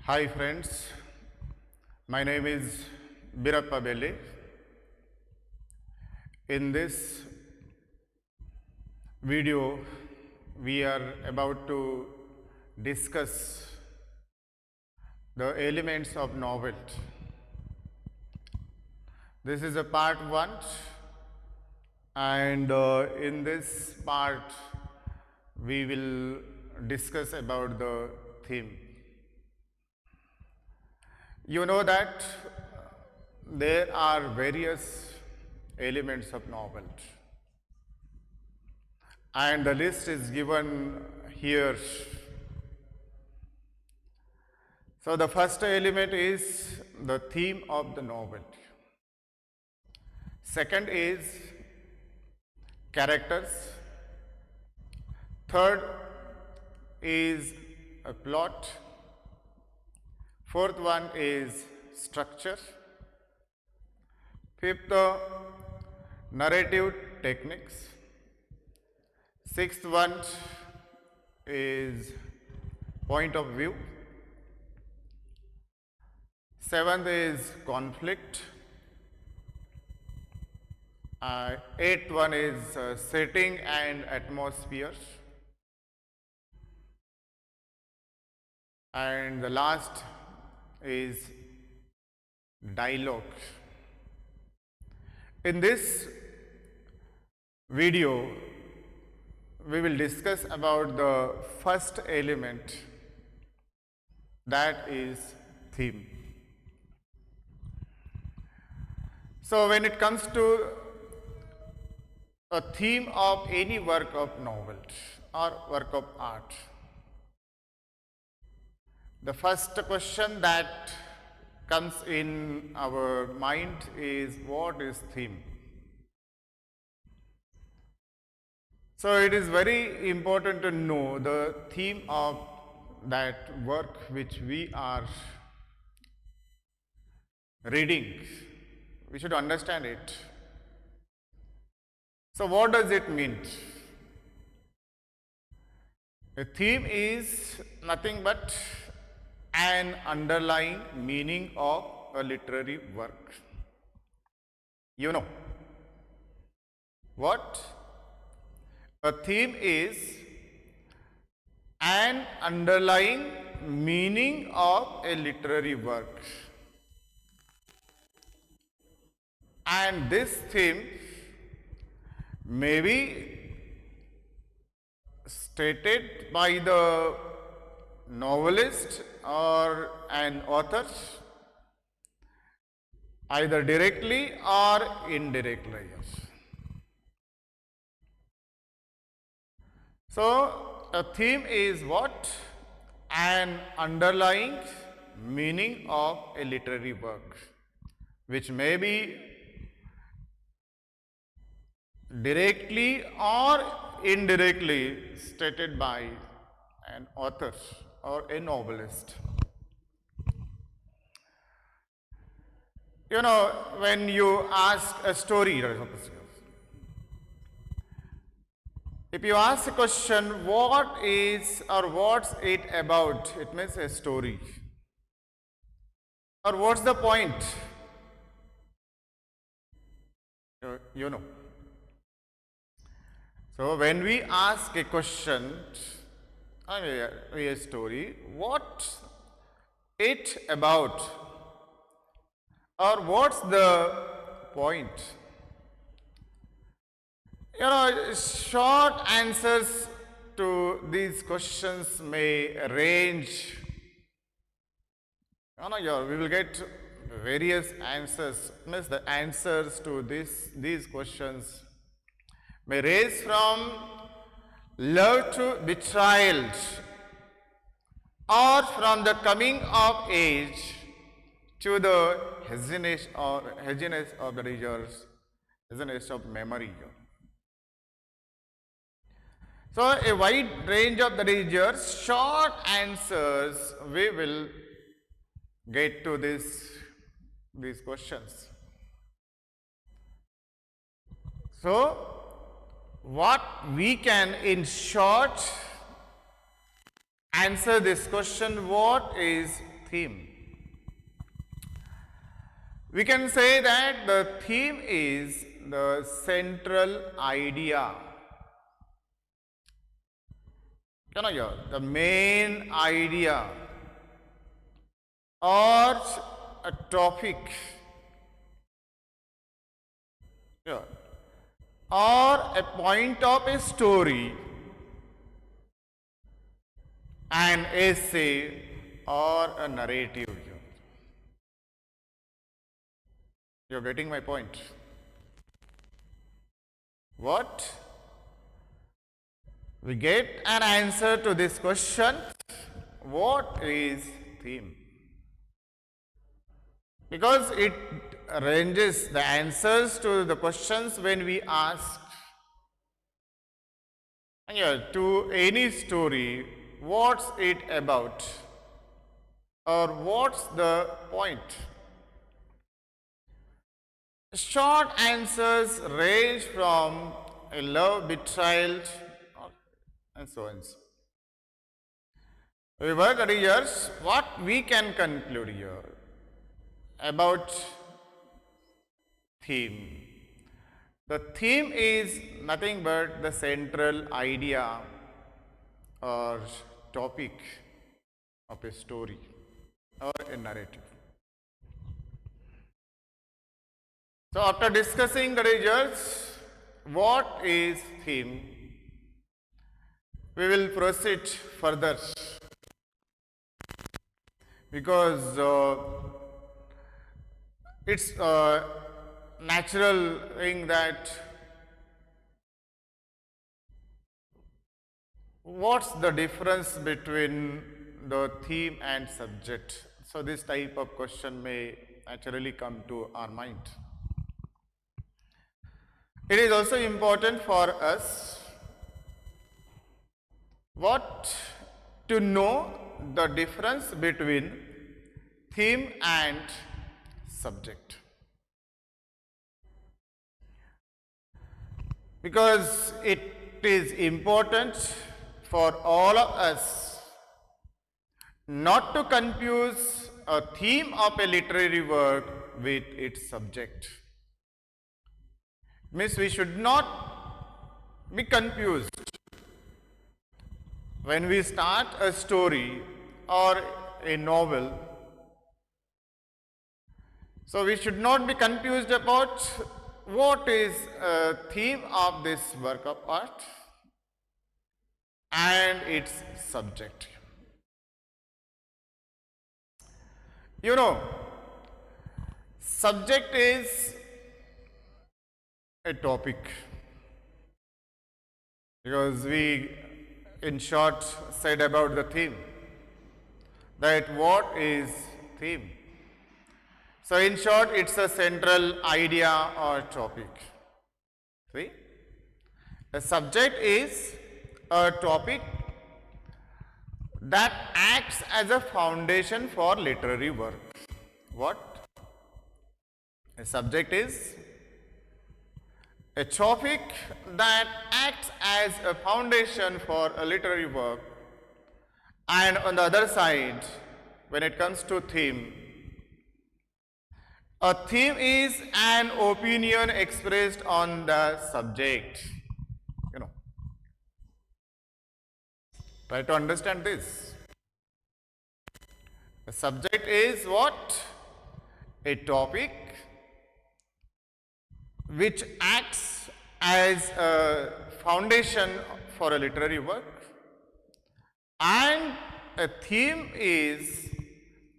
Hi friends, my name is Birappa Belli. In this video, we are about to discuss the elements of novelty. This is a part 1 and in this part we will discuss about the theme. You know that there are various elements of novelty and the list is given here. So the first element is the theme of the novelty. Second is characters. Third is a plot. Fourth one is structure. Fifth, narrative techniques. Sixth one is point of view. Seventh is conflict. Eighth one is setting and atmosphere. And the last is dialogue. In this video, we will discuss about the first element, that is theme. So when it comes to a theme of any work of novelty or work of art, the first question that comes in our mind is, what is theme? So it is very important to know the theme of that work which we are reading. We should understand it. So what does it mean? A theme is nothing but an underlying meaning of a literary work. You know what? A theme is an underlying meaning of a literary work. And this theme may be stated by the novelist or an author, either directly or indirectly. So a theme is what? An underlying meaning of a literary work, which may be directly or indirectly stated by an author or a novelist. You know, when you ask a story, if you ask a question, what is or what's it about, it means a story. Or what's the point? You know. So when we ask a question, a story, what it about or what's the point? You know, short answers to these questions may range. You know, we will get various answers. Means the answers to these questions may range from love to betrayal, or from the coming of age to the heaviness of the readers, heaviness of memory. So a wide range of the readers, short answers, we will get to these questions. So what we can in short answer this question, what is theme? We can say that the theme is the central idea. The main idea or a topic, or a point of a story, an essay or a narrative. You're getting my point? What? We get an answer to this question. What is theme? Because it ranges the answers to the questions when we ask to any story, what's it about? Or what's the point? Short answers range from a love betrayal and so on. However, here's what we can conclude here about theme. The theme is nothing but the central idea or topic of a story or a narrative. So, after discussing the results, what is theme, we will proceed further, because it's a natural thing that what's the difference between the theme and subject. So, this type of question may naturally come to our mind. It is also important for us to know the difference between theme and subject, because it is important for all of us not to confuse a theme of a literary work with its subject. Means we should not be confused when we start a story or a novel. So we should not be confused about what is a theme of this work of art and its subject. Subject is a topic, because we in short said about the theme, that what is theme. So in short, it's a central idea or topic. See, a subject is a topic that acts as a foundation for literary work. What? A subject is a topic that acts as a foundation for a literary work, and on the other side, when it comes to theme, a theme is an opinion expressed on the subject. Try to understand this. The subject is what? A topic which acts as a foundation for a literary work, and a theme is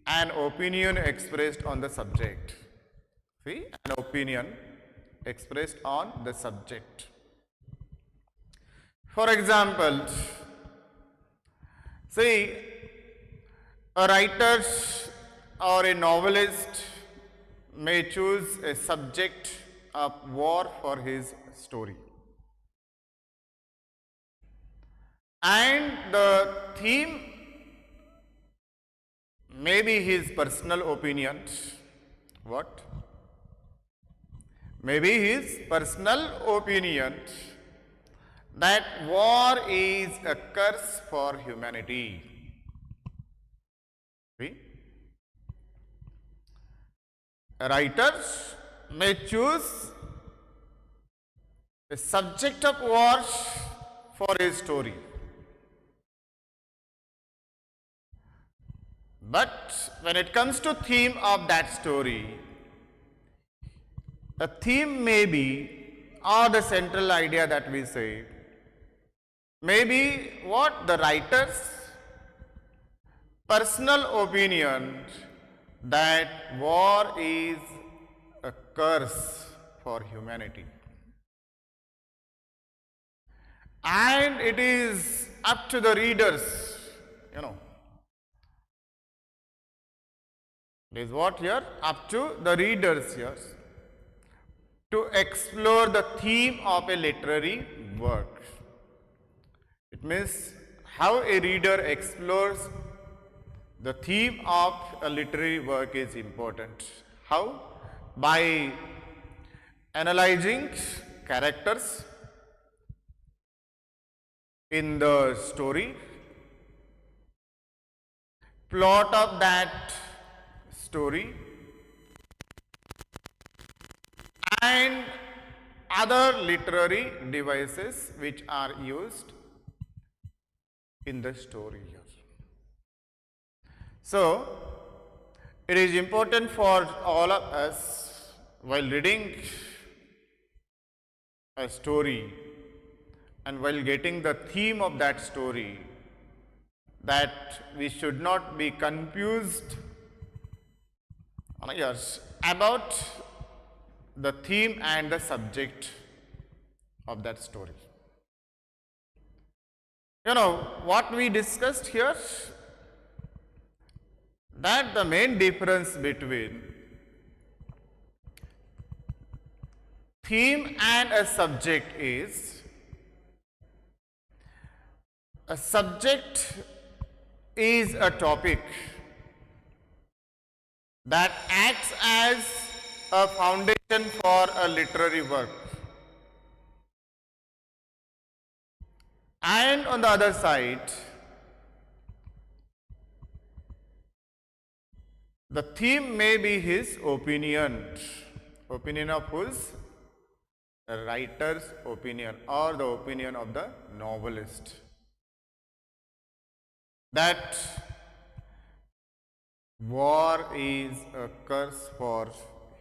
an opinion expressed on the subject. See, an opinion expressed on the subject. For example, see, a writer or a novelist may choose a subject of war for his story, and the theme may be his personal opinion. What? Maybe his personal opinion that war is a curse for humanity. See? A writer may choose a subject of work for his story. But when it comes to theme of that story, a theme may be, or the central idea that we say, may be what the writer's personal opinion that war is a curse for humanity. And it is up to the readers, it is what here? Up to the readers here to explore the theme of a literary work. It means how a reader explores the theme of a literary work is important. How? By analyzing characters in the story, plot of that story, and other literary devices which are used in the story here. So, it is important for all of us while reading a story and while getting the theme of that story that we should not be confused about the theme and the subject of that story. What we discussed here, that the main difference between theme and a subject is, a subject is a topic that acts as a foundation for a literary work. And on the other side, the theme may be his opinion. Opinion of whose? The writer's opinion or the opinion of the novelist. That war is a curse for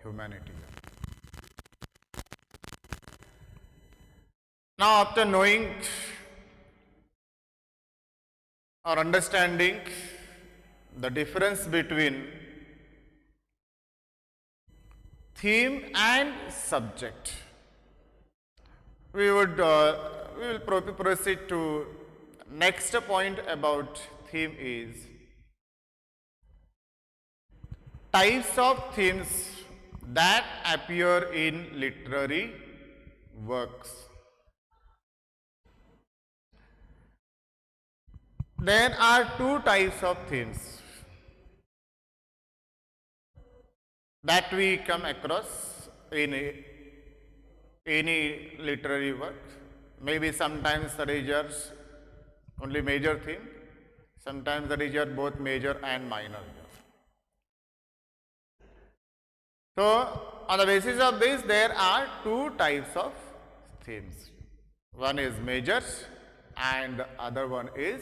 humanity. Now, after knowing or understanding the difference between theme and subject, we will proceed to next point about theme is types of themes that appear in literary works. There are two types of themes that we come across in any literary work. Maybe sometimes there is only major theme, sometimes there is both major and minor. So, on the basis of this, there are two types of themes. One is major and the other one is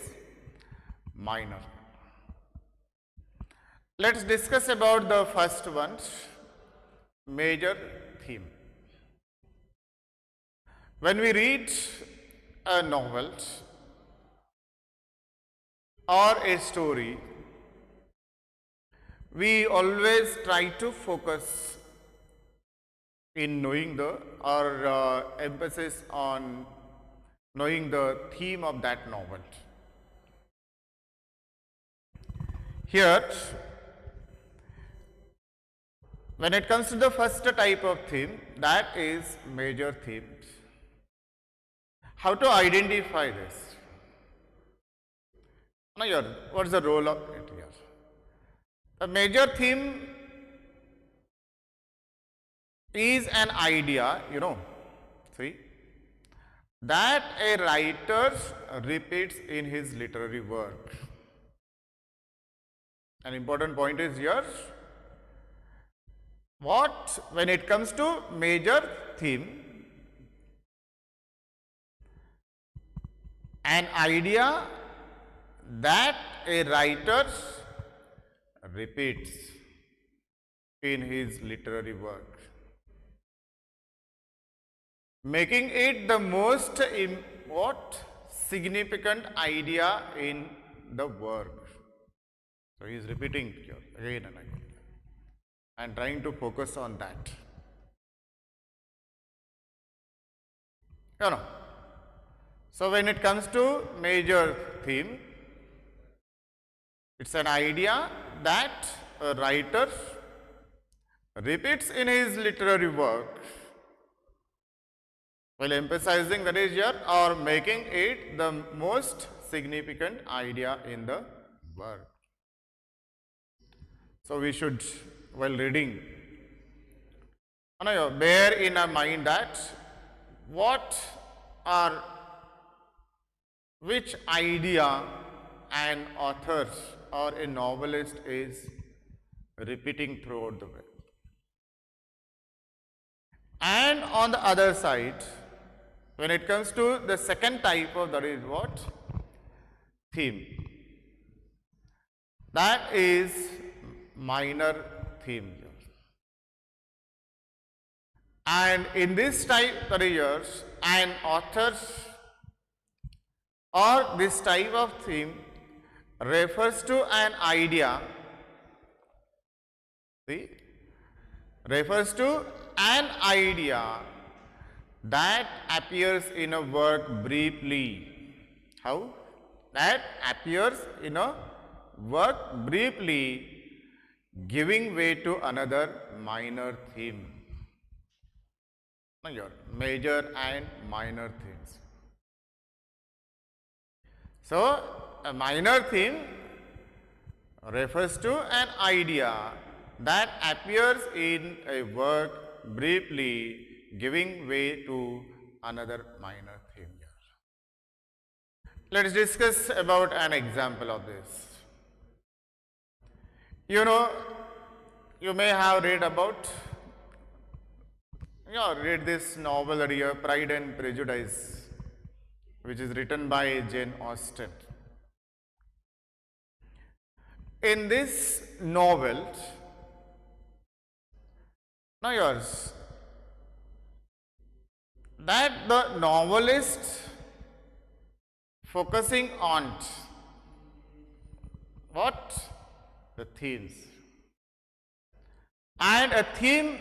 minor. Let us discuss about the first one, major theme. When we read a novel or a story, we always try to focus in knowing or emphasis on knowing the theme of that novel. Here, when it comes to the first type of theme, that is major theme. How to identify this? Now, what is the role of it here? The major theme is an idea, that a writer repeats in his literary work. An important point is here, what when it comes to major theme, an idea that a writer repeats in his literary work, making it the most significant idea in the work. So he is repeating here again and again and trying to focus on that. So when it comes to major theme, it's an idea that a writer repeats in his literary work while emphasizing that is here or making it the most significant idea in the work. So we should, while reading, bear in our mind that which idea an author or a novelist is repeating throughout the way. And on the other side, when it comes to the second type of, that is what? Theme. That is minor theme. And in this type, that is an author or this type of theme refers to an idea, refers to an idea that appears in a work briefly. How? That appears in a work briefly, giving way to another minor theme. Your major and minor themes. So, a minor theme refers to an idea that appears in a work briefly, giving way to another minor theme. Let us discuss about an example of this. You may have read about, read this novel here, Pride and Prejudice, which is written by Jane Austen. In this novel, that the novelist focusing on what? The themes. And a theme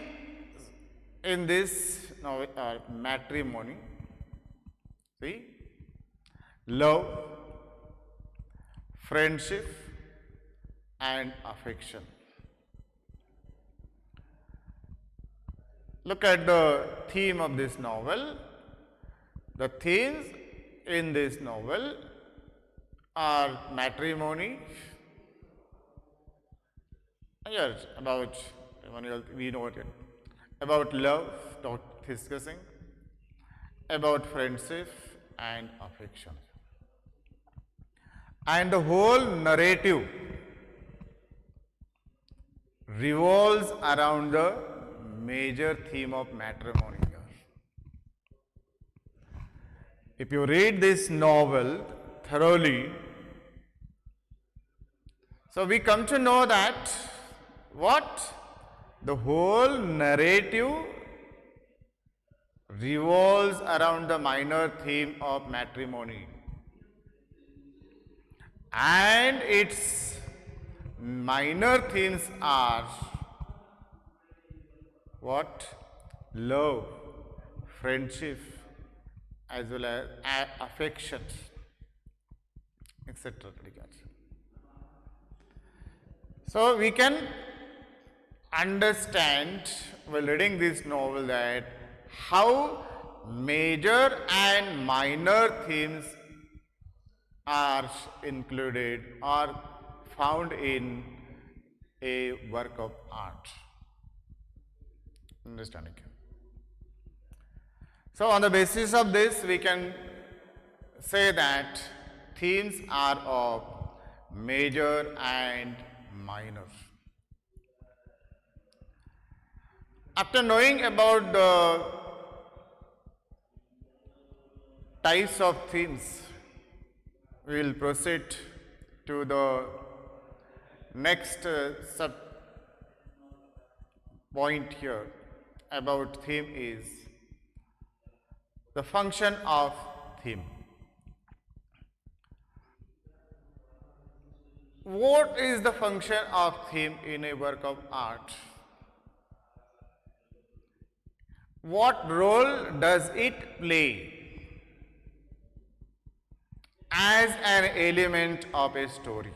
in this novel, matrimony, love, friendship and affection. Look at the theme of this novel. The themes in this novel are matrimony, yes, about, we know it, about love, discussing, about friendship and affection. And the whole narrative revolves around the major theme of matrimony. If you read this novel thoroughly, so we come to know that the whole narrative revolves around the minor theme of matrimony, and its minor themes are what? Love, friendship, as well as affection, etc. So we can understand while reading this novel that how major and minor themes are included or found in a work of art. Understanding? So on the basis of this, we can say that themes are of major and minor. After knowing about the types of themes, we will proceed to the next sub point here about theme is the function of theme. What is the function of theme in a work of art? What role does it play as an element of a story?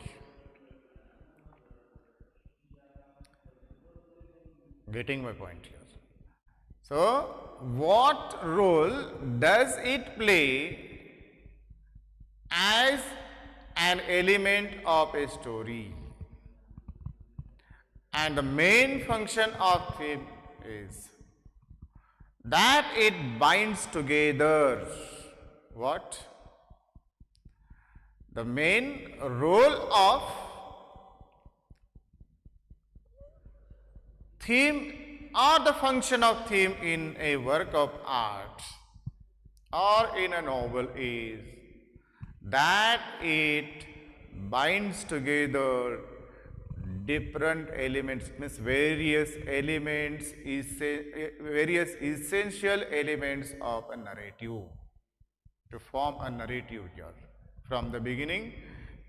Getting my point here. So, what role does it play as an element of a story? And the main function of theme is that it binds together what? The main role of theme or the function of theme in a work of art or in a novel is that it binds together different elements, means various essential elements of a narrative to form a narrative here from the beginning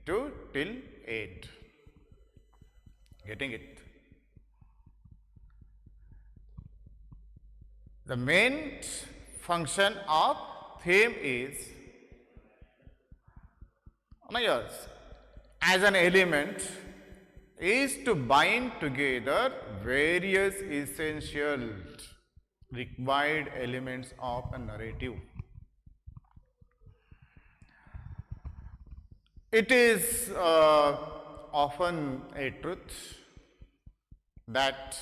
to till end. Getting it? The main function of theme is as an element is to bind together various essential required elements of a narrative. It is often a truth that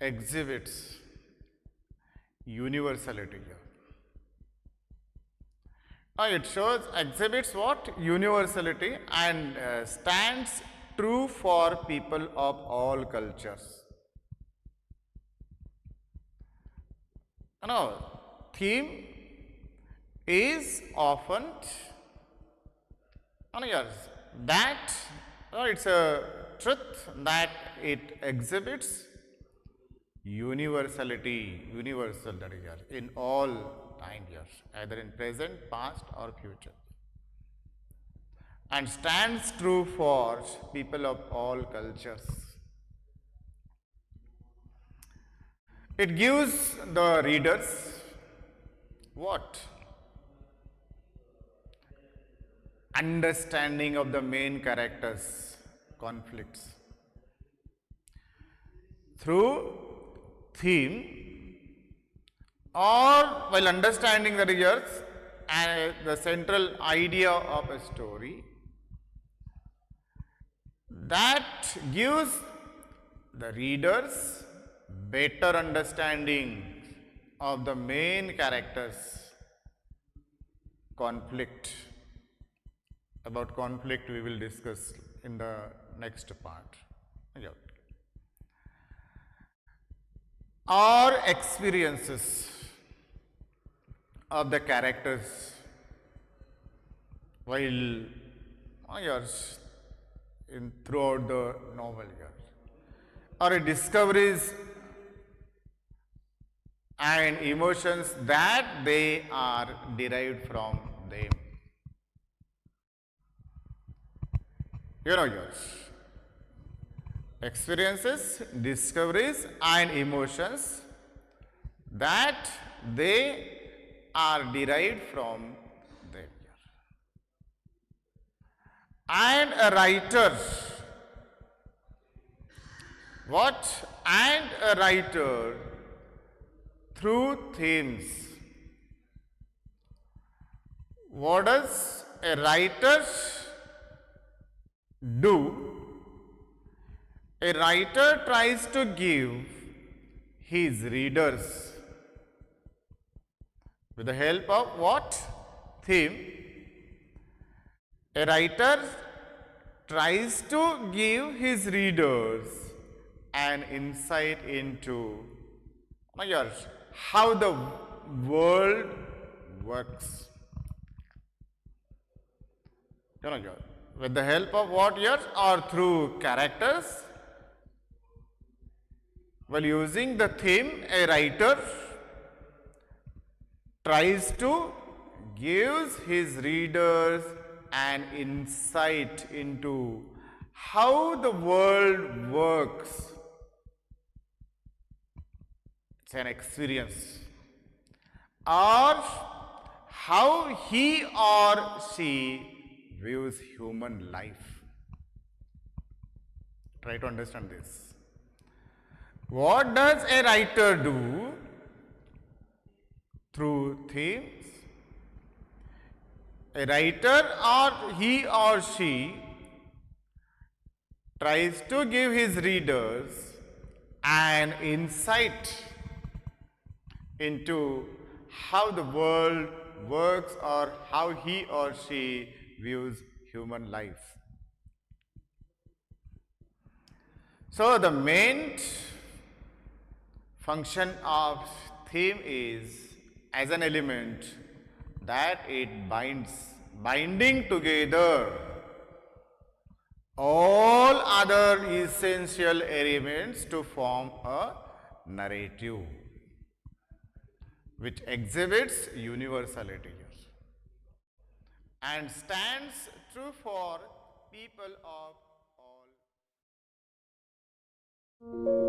exhibits universality here. It exhibits what? Universality and stands true for people of all cultures. Theme is often that it's a truth that it exhibits universality, universal that is here in all time here, either in present, past or future, and stands true for people of all cultures. It gives the readers what? Understanding of the main characters' conflicts. Through theme or while understanding the readers and the central idea of a story, that gives the readers better understanding of the main characters' conflict. About conflict we will discuss in the next part. Or experiences of the characters while throughout the novel here, or discoveries and emotions that they are derived from them. Experiences, discoveries and emotions that they are derived from them. And a writer, what? And a writer through themes. What does a writer do? A writer tries to give his readers, with the help of what? Theme. A writer tries to give his readers an insight into how the world works. With the help of what yours or through characters. While using the theme, a writer tries to give his readers an insight into how the world works. It's an experience. Or how he or she views human life. Try to understand this. What does a writer do through themes? A writer or he or she tries to give his readers an insight into how the world works or how he or she views human life. So the main function of theme is as an element that it binding together all other essential elements to form a narrative which exhibits universality and stands true for people of all.